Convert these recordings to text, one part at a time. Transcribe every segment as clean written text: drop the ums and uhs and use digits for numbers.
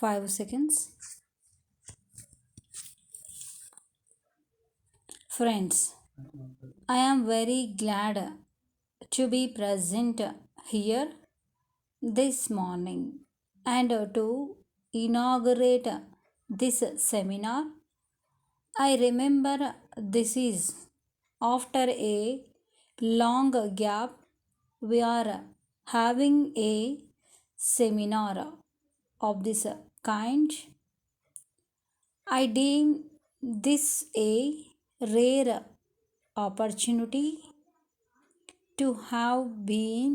5 seconds. Friends, I am very glad to be present here this morning and to inaugurate this seminar. I remember this is after a long gap we are having a seminar of this kind. I deem this a rare opportunity to have been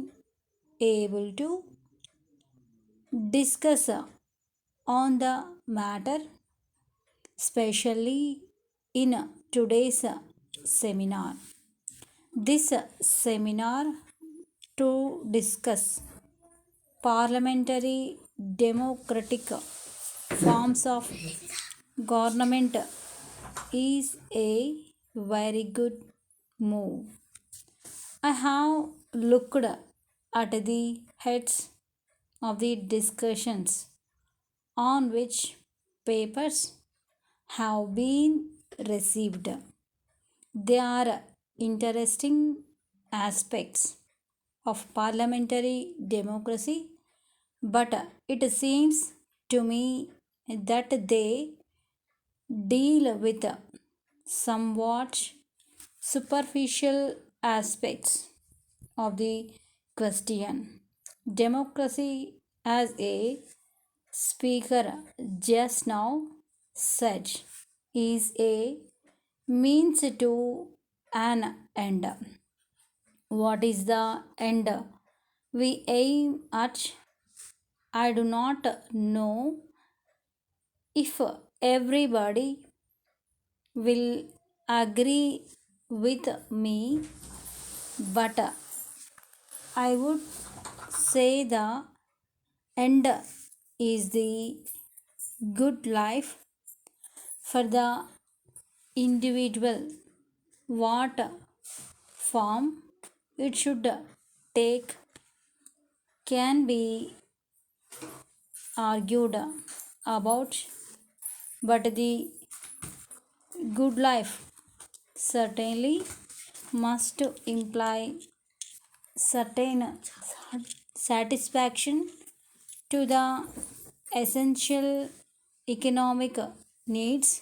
able to discuss on the matter, especially in today's seminar. This seminar to discuss parliamentary democratic forms of government is a very good move. I have looked at the heads of the discussions on which papers have been received. They are interesting aspects of parliamentary democracy, but it seems to me that they deal with somewhat superficial aspects of the question. Democracy, as a speaker just now said, is a means to an end. What is the end we aim at? I do not know if everybody will agree with me, but I would say the end is the good life for the individual. What form it should take can be argued about, but the good life certainly must imply certain satisfaction to the essential economic needs,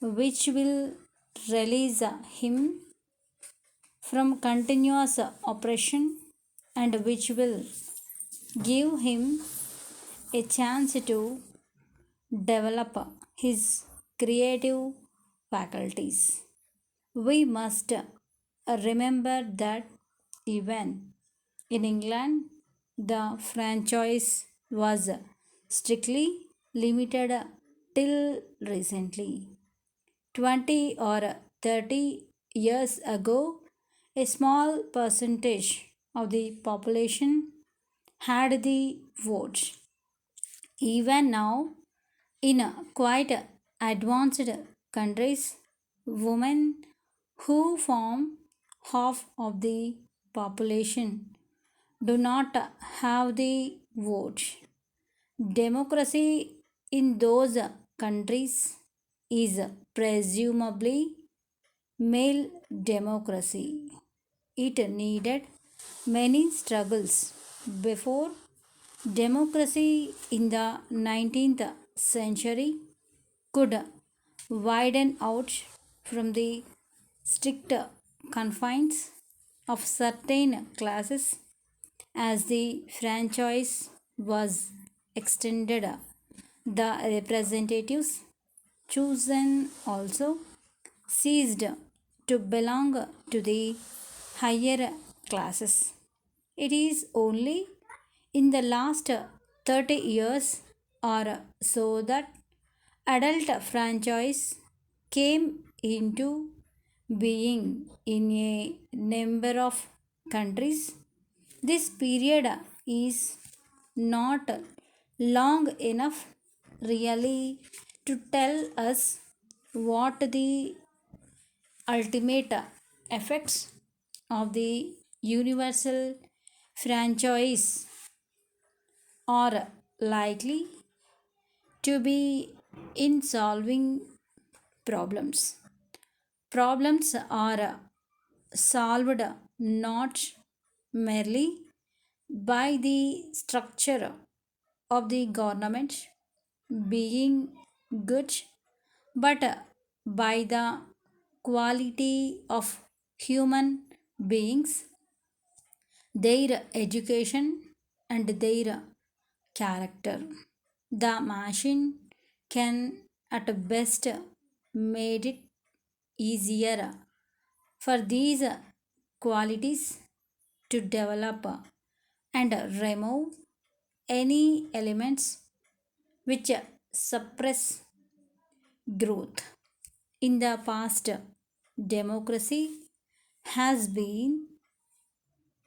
which will release him from continuous oppression and which will give him a chance to develop his creative faculties. We must remember that even in England, the franchise was strictly limited till recently. 20 or 30 years ago, a small percentage of the population had the vote. Even now, in quite advanced countries, women who form half of the population do not have the vote. Democracy in those countries is presumably male democracy. It needed many struggles before democracy in the 19th century could widen out from the strict confines of certain classes as the franchise was extended. The representatives chosen also ceased to belong to the higher classes. It is only in the last 30 years or so that adult franchise came into being in a number of countries. This period is not long enough really to tell us what the ultimate effects of the universal franchise are likely to be in solving problems. Problems are solved not merely by the structure of the government being good, but by the quality of human beings, their education, and their character. The machine can at best made it easier for these qualities to develop and remove any elements which suppress growth. In the past, democracy has been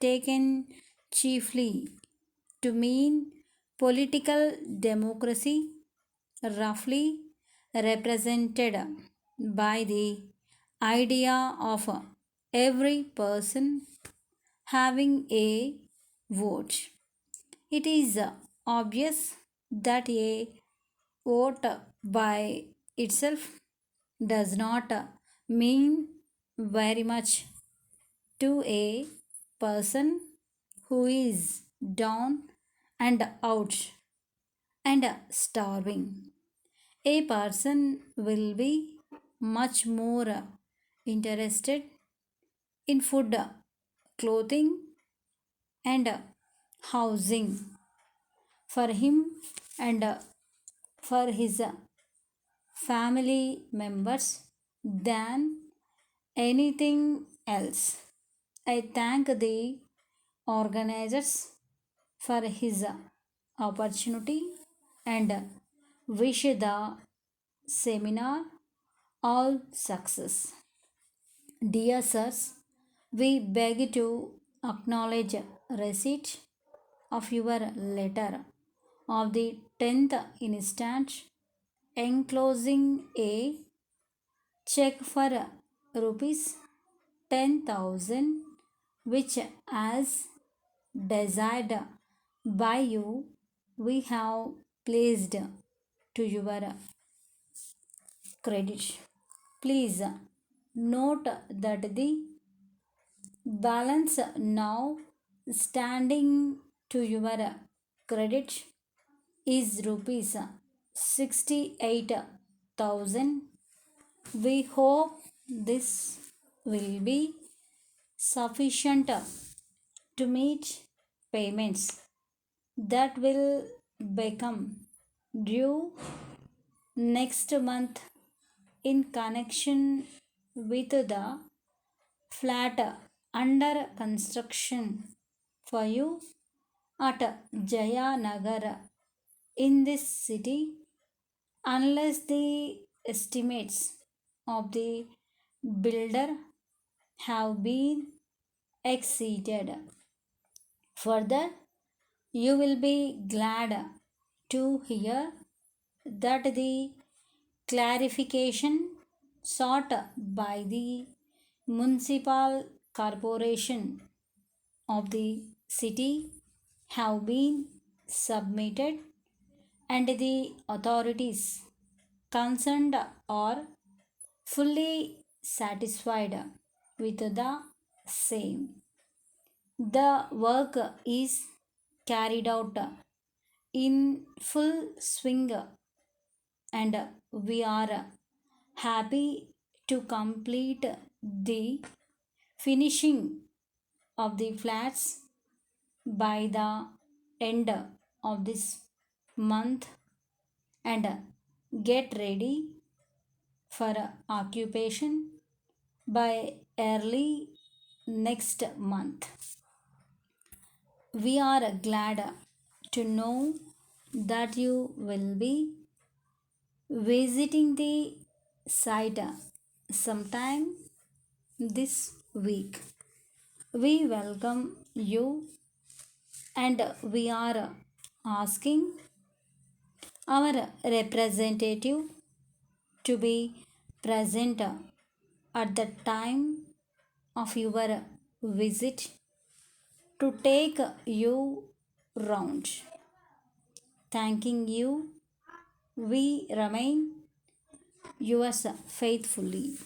taken chiefly to mean political democracy, roughly represented by the idea of every person having a vote. It is obvious that a vote by itself does not mean very much to a person who is down and out and starving. A person will be much more interested in food, clothing, and housing for him and for his family members than anything else. I thank the organizers for his opportunity and wish the seminar all success. Dear sirs, we beg to acknowledge receipt of your letter of the 10th instant enclosing a check for rupees 10,000 which as desired by you we have placed to your credit. Please note that the balance now standing to your credit is rupees 68,000. We hope this will be sufficient to meet payments that will become due next month in connection with the flat under construction for you at Jayanagar in this city, unless the estimates of the builder have been exceeded. Further, you will be glad to hear that the clarification sought by the municipal corporation of the city have been submitted and the authorities concerned are fully satisfied with the same. The work is carried out in full swing and we are happy to complete the finishing of the flats by the end of this month and get ready for occupation by early next month. We are glad to know that you will be visiting the site sometime this week. We welcome you and we are asking our representative to be present at the time of your visit to take you round. Thanking you we remain yours faithfully.